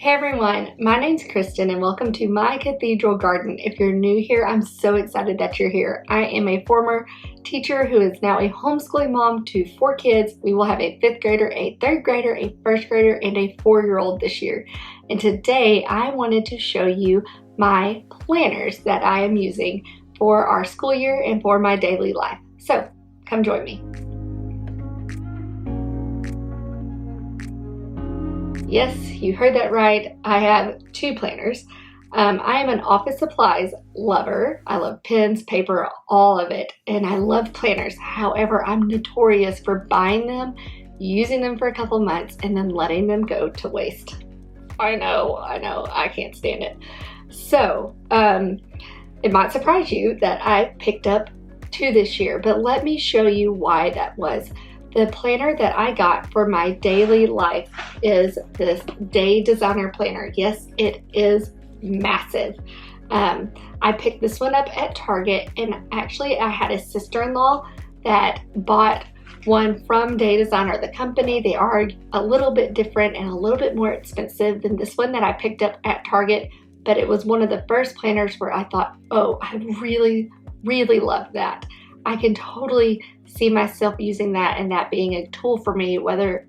Hey everyone, my name's Kristen and welcome to my Cathedral garden. If you're new here, I'm so excited that you're here. I am a former teacher who is now a homeschooling mom to 4 kids. We will have a 5th grader, a 3rd grader, a 1st grader, and a 4-year-old this year. And today I wanted to show you my planners that I am using for our school year and for my daily life. So come join me. Yes, you heard that right. I have 2 planners. I am an office supplies lover. I love pens, paper, all of it, and I love planners. However, I'm notorious for buying them, using them for a couple months, and then letting them go to waste. I know, I can't stand it. So, it might surprise you that I picked up 2 this year, but let me show you why that was. The planner that I got for my daily life is this Day Designer planner. Yes, it is massive. I picked this one up at Target, and actually I had a sister-in-law that bought one from Day Designer, the company. They are a little bit different and a little bit more expensive than this one that I picked up at Target, but it was one of the first planners where I thought, oh, I really, really love that. I can totally see myself using that and that being a tool for me, rather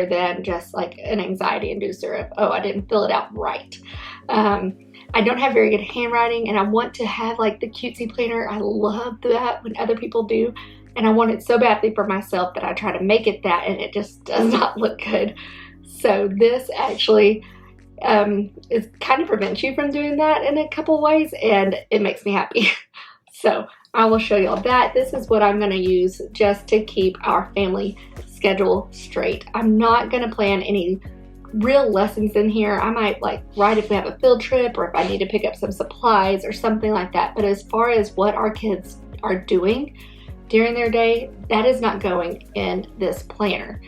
than just like an anxiety inducer of, oh, I didn't fill it out right. I don't have very good handwriting, and I want to have like the cutesy planner. I love that when other people do, and I want it so badly for myself that I try to make it that, and it just does not look good. So this actually is kind of prevents you from doing that in a couple ways, and it makes me happy. So I will show y'all that. This is what I'm going to use just to keep our family schedule straight. I'm not going to plan any real lessons in here. I might like write if we have a field trip or if I need to pick up some supplies or something like that. But as far as what our kids are doing during their day, that is not going in this planner.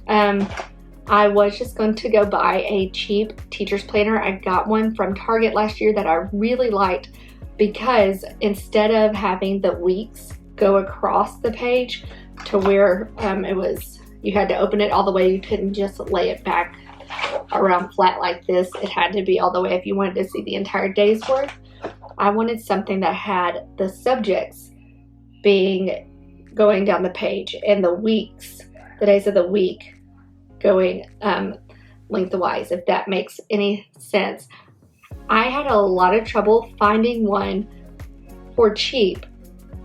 I was just going to go buy a cheap teacher's planner. I got one from Target last year that I really liked, because instead of having the weeks go across the page to where you had to open it all the way, you couldn't just lay it back around flat like this. It had to be all the way if you wanted to see the entire day's worth. I wanted something that had the subjects going down the page and the weeks, the days of the week going lengthwise, if that makes any sense. I had a lot of trouble finding one for cheap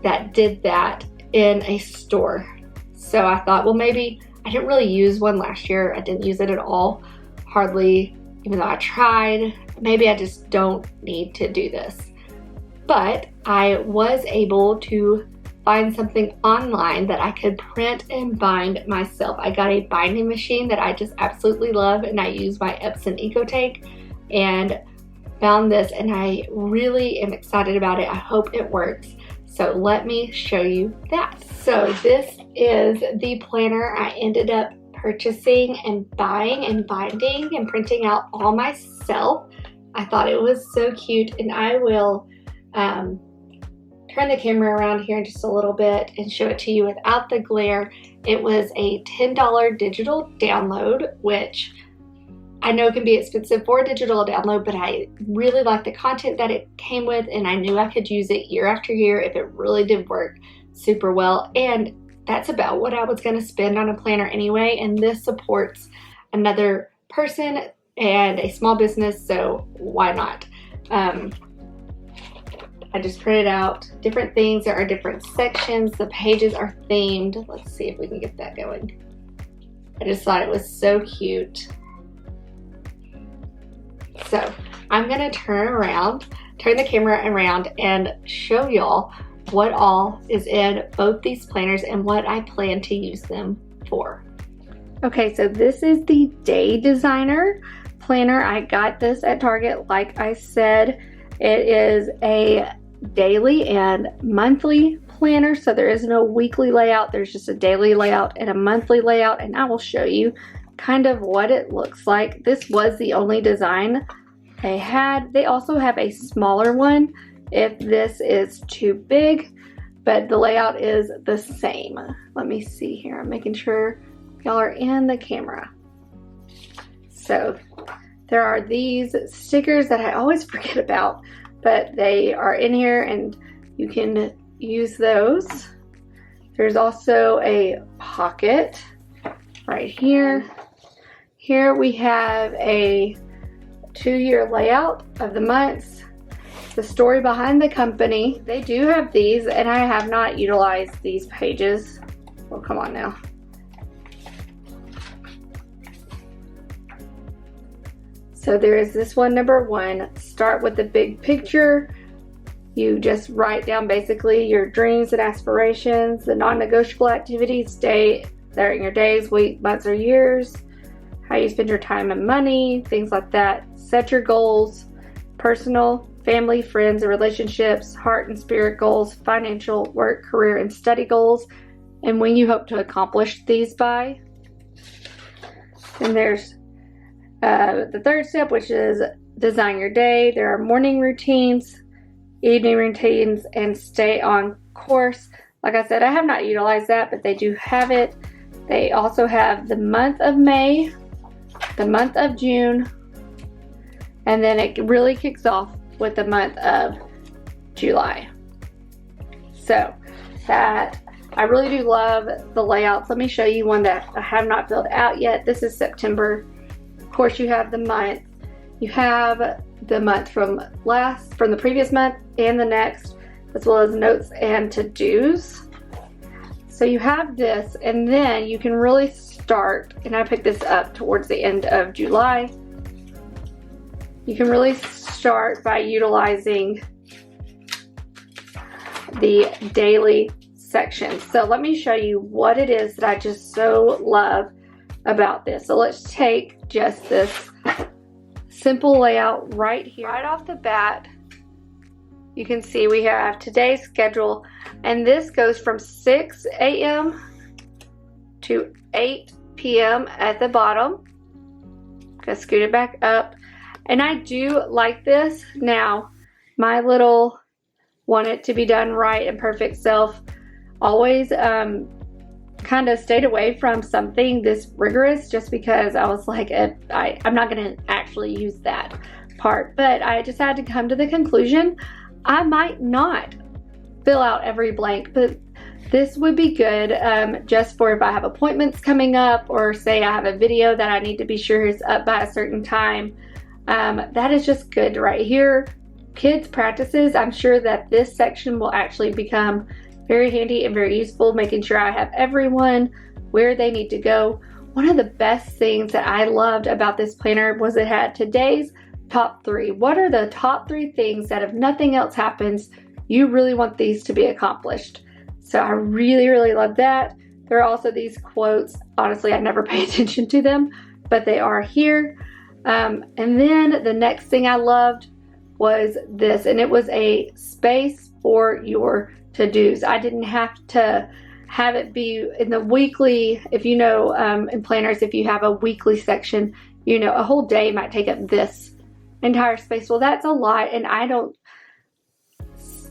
that did that in a store. So I thought, well, maybe I didn't really use one last year. I didn't use it at all, hardly, even though I tried. Maybe I just don't need to do this. But I was able to find something online that I could print and bind myself. I got a binding machine that I just absolutely love, and I use my Epson EcoTake, and found this, and I really am excited about it. I hope it works. So let me show you that. So this is the planner I ended up purchasing and buying and binding and printing out all myself. I thought it was so cute, and I will turn the camera around here in just a little bit and show it to you without the glare. It was a $10 digital download, which I know it can be expensive for a digital download, but I really like the content that it came with, and I knew I could use it year after year if it really did work super well. And that's about what I was going to spend on a planner anyway, and this supports another person and a small business, so why not? I just printed out different things. There are different sections. The pages are themed. Let's see if we can get that going. I just thought it was so cute. So I'm going to turn the camera around and show y'all what all is in both these planners and what I plan to use them for. Okay, so this is the Day Designer planner. I got this at Target, like I said. It is a daily and monthly planner, so there is no weekly layout. There's just a daily layout and a monthly layout, and I will show you kind of what it looks like. This was the only design they had. They also have a smaller one if this is too big, but the layout is the same. Let me see here. I'm making sure y'all are in the camera. So There are these stickers that I always forget about, but they are in here and you can use those. There's also a pocket right here. Here we have a 2-year layout of the months, the story behind the company. They do have these, and I have not utilized these pages. Well, come on now. So there is this one, number 1, start with the big picture. You just write down basically your dreams and aspirations, the non-negotiable activities, during your days, week, months, or years, how you spend your time and money, things like that. Set your goals, personal, family, friends, and relationships, heart and spirit goals, financial, work, career, and study goals, and when you hope to accomplish these by. And there's the third step, which is design your day. There are morning routines, evening routines, and stay on course. Like I said, I have not utilized that, but they do have it. They also have the month of May, the month of June, and then it really kicks off with the month of July. So that, I really do love the layouts. Let me show you one that I have not filled out yet. This is September. Of course, you have the month. You have the month from the previous month and the next, as well as notes and to-dos. So you have this, and then you can really start, and I picked this up towards the end of July. You can really start by utilizing the daily section. So let me show you what it is that I just so love about this. So let's take just this simple layout right here. Right off the bat, you can see we have today's schedule, and this goes from 6 a.m. to 8 p.m. at the bottom. Gonna scoot it back up. And I do like this. Now, my little want it to be done right and perfect self always kind of stayed away from something this rigorous, just because I was like, I'm not going to actually use that part. But I just had to come to the conclusion I might not fill out every blank, but this would be good just for if I have appointments coming up, or say I have a video that I need to be sure is up by a certain time. That is just good right here. Kids practices, I'm sure that this section will actually become very handy and very useful, making sure I have everyone where they need to go. One of the best things that I loved about this planner was it had today's top 3. What are the top 3 things that if nothing else happens, you really want these to be accomplished? So I really, really love that. There are also these quotes. Honestly, I never pay attention to them, but they are here. And then the next thing I loved was this, and it was a space for your to-dos. I didn't have to have it be in the weekly. If you know, in planners, if you have a weekly section, you know, a whole day might take up this entire space. Well, that's a lot, and I don't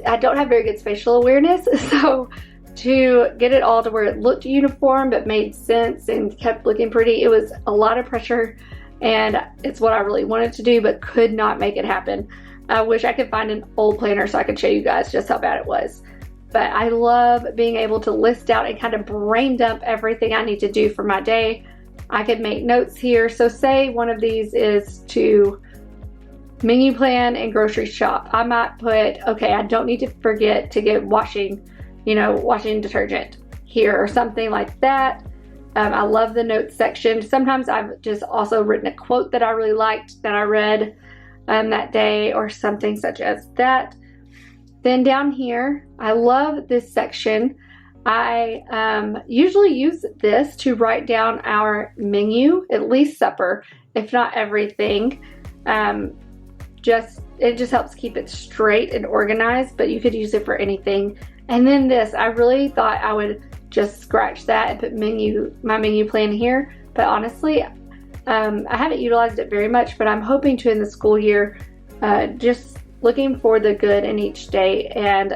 have very good spatial awareness, so to get it all to where it looked uniform but made sense and kept looking pretty, it was a lot of pressure, and it's what I really wanted to do but could not make it happen. I wish I could find an old planner so I could show you guys just how bad it was. But I love being able to list out and kind of brain dump everything I need to do for my day. I could make notes here. So say one of these is to menu plan and grocery shop. I might put, okay, I don't need to forget to get washing detergent here or something like that. I love the notes section. Sometimes I've just also written a quote that I really liked that I read that day, or something such as that. Then down here, I love this section. I usually use this to write down our menu, at least supper, if not everything. It just helps keep it straight and organized, but you could use it for anything. And then this, I really thought I would just scratch that and put my menu plan here, but honestly, I haven't utilized it very much, but I'm hoping to in the school year, just looking for the good in each day and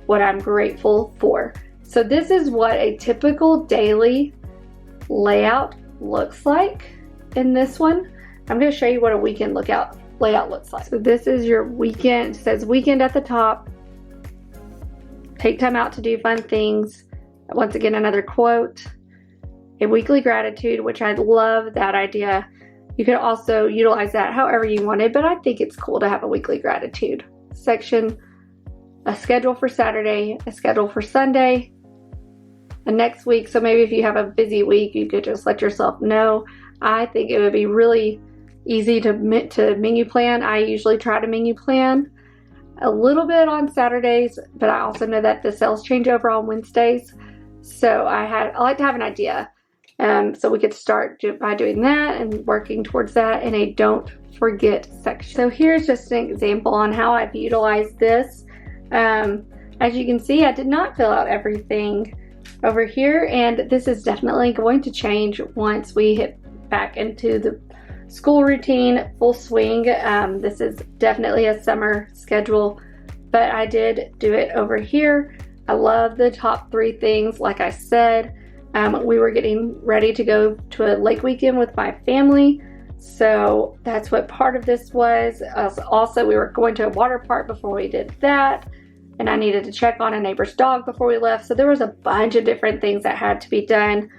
what I'm grateful for. So this is what a typical daily layout looks like in this one. I'm going to show you what a weekend layout looks like. So this is your weekend. It says weekend at the top. Take time out to do fun things. Once again, another quote. A weekly gratitude, which I love that idea. You could also utilize that however you wanted, but I think it's cool to have a weekly gratitude section. A schedule for Saturday, a schedule for Sunday, and next week. So maybe if you have a busy week, you could just let yourself know. I think it would be really easy to menu plan. I usually try to menu plan a little bit on Saturdays, but I also know that the sales change over on Wednesdays. So I like to have an idea. So we could start by doing that and working towards that in a don't forget section. So here's just an example on how I've utilized this. As you can see, I did not fill out everything over here, and this is definitely going to change once we hit back into the school routine full swing. This is definitely a summer schedule, but I did do it over here. I love the top 3 things. Like I said, we were getting ready to go to a lake weekend with my family, so that's what part of this was. Also, we were going to a water park before we did that, and I needed to check on a neighbor's dog before we left. So there was a bunch of different things that had to be done.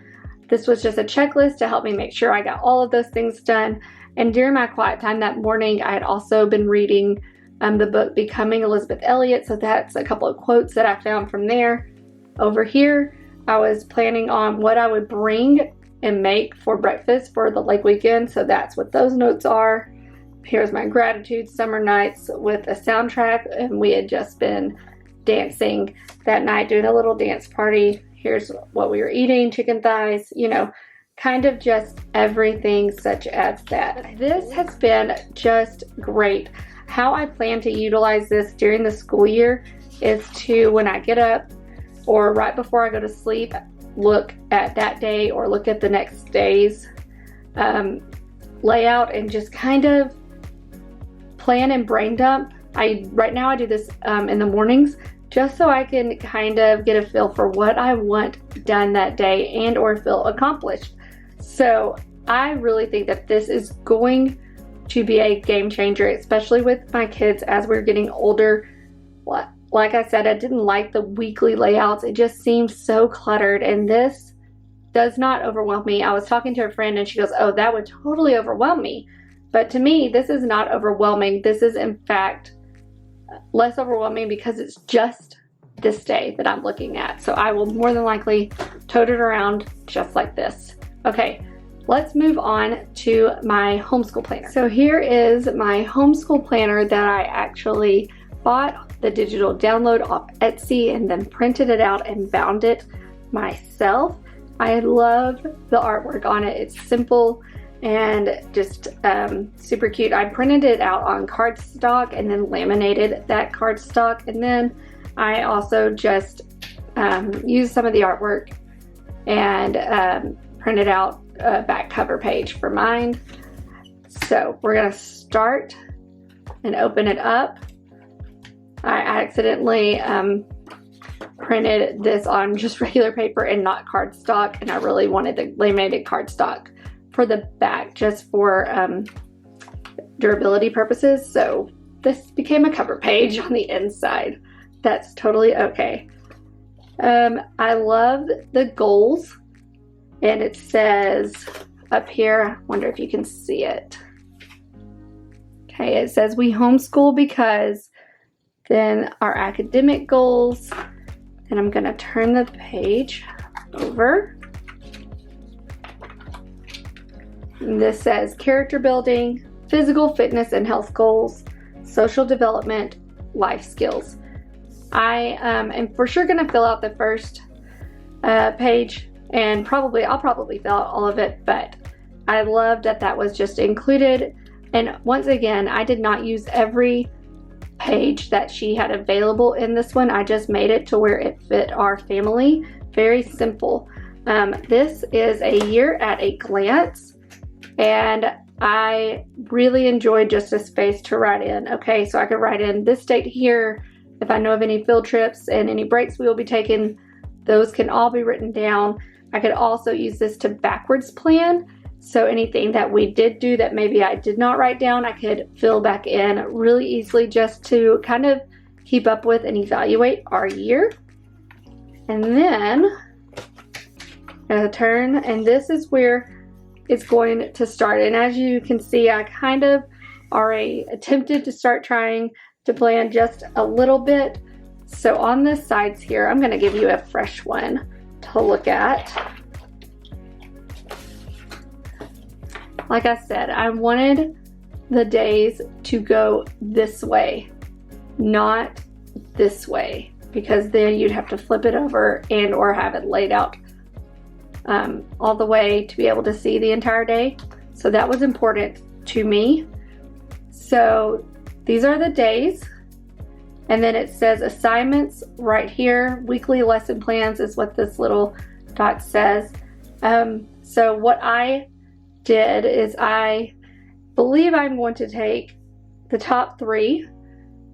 This was just a checklist to help me make sure I got all of those things done. And during my quiet time that morning, I had also been reading the book Becoming Elizabeth Elliot. So that's a couple of quotes that I found from there. Over here, I was planning on what I would bring and make for breakfast for the lake weekend. So that's what those notes are. Here's my gratitude summer nights with a soundtrack, and we had just been dancing that night, doing a little dance party. Here's what we were eating, chicken thighs, kind of just everything such as that. This has been just great. How I plan to utilize this during the school year is to, when I get up or right before I go to sleep, look at that day or look at the next day's layout and just kind of plan and brain dump. Right now I do this in the mornings, just so I can kind of get a feel for what I want done that day and or feel accomplished. So I really think that this is going to be a game changer, especially with my kids as we're getting older. Like I said, I didn't like the weekly layouts. It just seemed so cluttered, and this does not overwhelm me. I was talking to a friend and she goes, "Oh, that would totally overwhelm me." But to me, this is not overwhelming. This is in fact less overwhelming because it's just this day that I'm looking at. So I will more than likely tote it around just like this. Okay, let's move on to my homeschool planner. So here is my homeschool planner that I actually bought the digital download off Etsy and then printed it out and bound it myself. I love the artwork on it. It's simple and just super cute. I printed it out on cardstock and then laminated that cardstock, and then I also just used some of the artwork and printed out a back cover page for mine. So we're gonna start and open it up. I accidentally printed this on just regular paper and not cardstock, and I really wanted the laminated cardstock for the back just for durability purposes. So this became a cover page on the inside. That's totally okay. I love the goals, and it says up here, I wonder if you can see it. Okay, it says we homeschool because, then our academic goals, and I'm gonna turn the page over. And this says character building, physical fitness and health goals, social development, life skills. I am for sure gonna fill out the first page, and I'll probably fill out all of it, but I love that that was just included. And once again, I did not use every page that she had available in this one. I just made it to where it fit our family. Very simple. This is a year at a glance, and I really enjoyed just a space to write in. Okay, so I could write in this date here. If I know of any field trips and any breaks we will be taking, those can all be written down. I could also use this to backwards plan. So anything that we did do that maybe I did not write down, I could fill back in really easily just to kind of keep up with and evaluate our year. And then a turn, and this is where it's going to start. And as you can see, I kind of already attempted to start trying to plan just a little bit. So on the sides here, I'm going to give you a fresh one to look at. Like I said, I wanted the days to go this way, not this way, because then you'd have to flip it over and or have it laid out all the way to be able to see the entire day. So that was important to me. So these are the days, and then it says assignments right here. Weekly lesson plans is what this little dot says. So what I did is I believe I'm going to take the top 3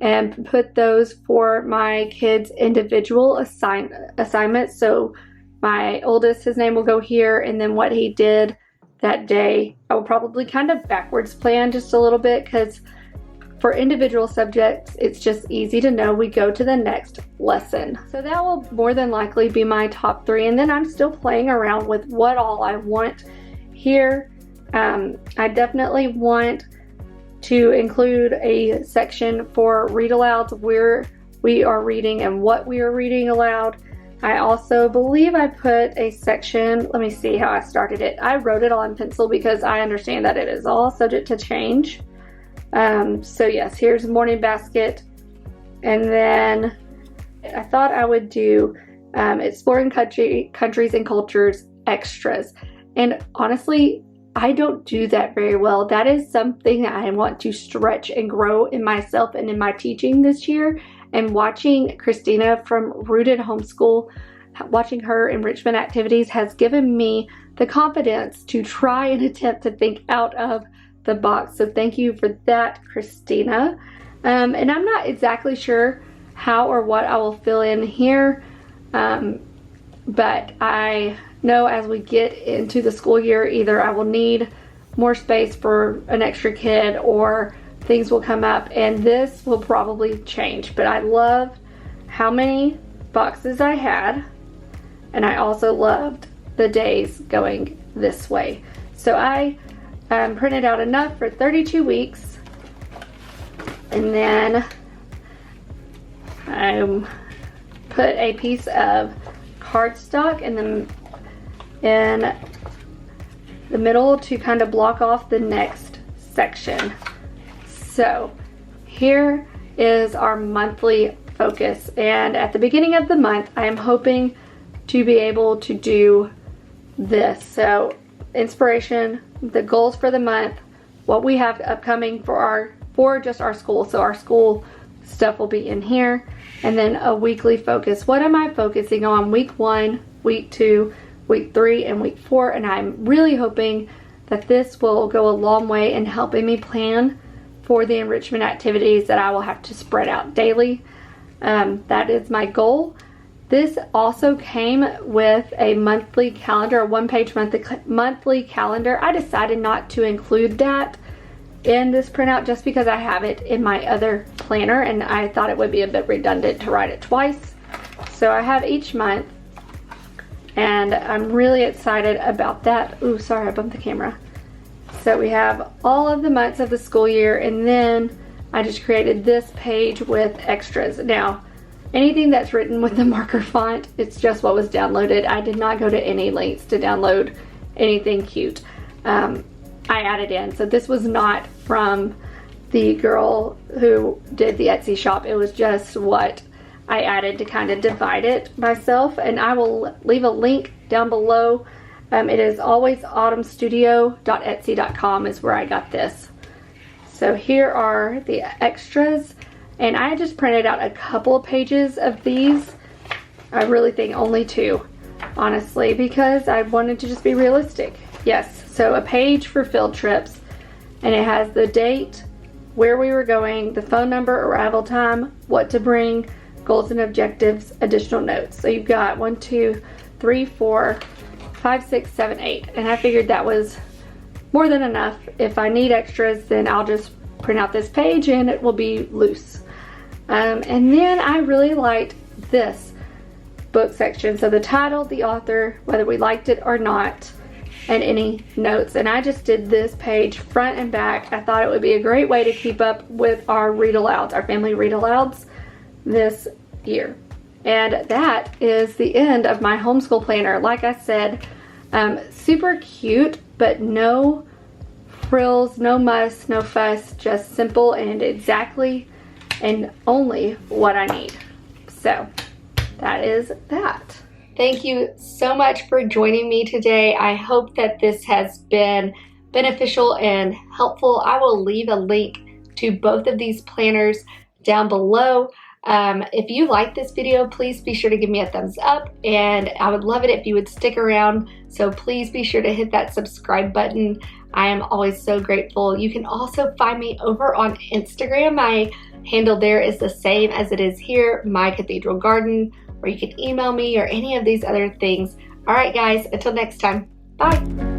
and put those for my kids' individual assignments. So my oldest, his name will go here, and then what he did that day, I will probably kind of backwards plan just a little bit, because for individual subjects, it's just easy to know we go to the next lesson. So that will more than likely be my top 3, and then I'm still playing around with what all I want here. I definitely want to include a section for read alouds where we are reading and what we are reading aloud. I also believe I put a section, let me see how I started it. I wrote it all in pencil because I understand that it is all subject to change. So yes, here's morning basket. And then I thought I would do exploring countries and cultures extras. And honestly, I don't do that very well. That is something that I want to stretch and grow in myself and in my teaching this year. And watching Christina from Rooted Homeschool, watching her enrichment activities has given me the confidence to try and attempt to think out of the box. So thank you for that, Christina. And I'm not exactly sure how or what I will fill in here, but I know as we get into the school year, either I will need more space for an extra kid or things will come up, and this will probably change. But I love how many boxes I had, and I also loved the days going this way. So I printed out enough for 32 weeks, and then I put a piece of cardstock in the middle to kind of block off the next section. So here is our monthly focus, and at the beginning of the month I am hoping to be able to do this. So inspiration, the goals for the month, what we have upcoming for just our school. So our school stuff will be in here, and then a weekly focus. What am I focusing on week 1, week 2, week 3, and week 4? And I'm really hoping that this will go a long way in helping me plan for the enrichment activities that I will have to spread out daily. That is my goal. This also came with a monthly calendar, a one-page monthly calendar. I decided not to include that in this printout just because I have it in my other planner, and I thought it would be a bit redundant to write it twice. So I have each month, and I'm really excited about that. Ooh, sorry, I bumped the camera. So we have all of the months of the school year, and then I just created this page with extras. Now, anything that's written with the marker font, it's just what was downloaded. I did not go to any links to download anything cute. I added in. So this was not from the girl who did the Etsy shop. It was just what I added to kind of divide it myself. And I will leave a link down below. It is alwaysautumnstudio.etsy.com is where I got this. So here are the extras. And I just printed out a couple of pages of these. I really think only 2, honestly, because I wanted to just be realistic. Yes, so a page for field trips, and it has the date, where we were going, the phone number, arrival time, what to bring, goals and objectives, additional notes. So you've got 1, 2, 3, 4, 5, 6, 7, 8, and I figured that was more than enough. If I need extras, then I'll just print out this page and it will be loose. And then I really liked this book section. So the title, the author, whether we liked it or not, and any notes. And I just did this page front and back. I thought it would be a great way to keep up with our read-alouds, our family read-alouds this year. And that is the end of my homeschool planner. Like I said, super cute, but no frills, no muss, no fuss, just simple and exactly and only what I need. So that is that. Thank you so much for joining me today. I hope that this has been beneficial and helpful. I will leave a link to both of these planners down below. If you like this video, please be sure to give me a thumbs up, and I would love it if you would stick around. So please be sure to hit that subscribe button. I am always so grateful. You can also find me over on Instagram. My handle there is the same as it is here, My Cathedral Garden, or you can email me or any of these other things. All right, guys, until next time, bye.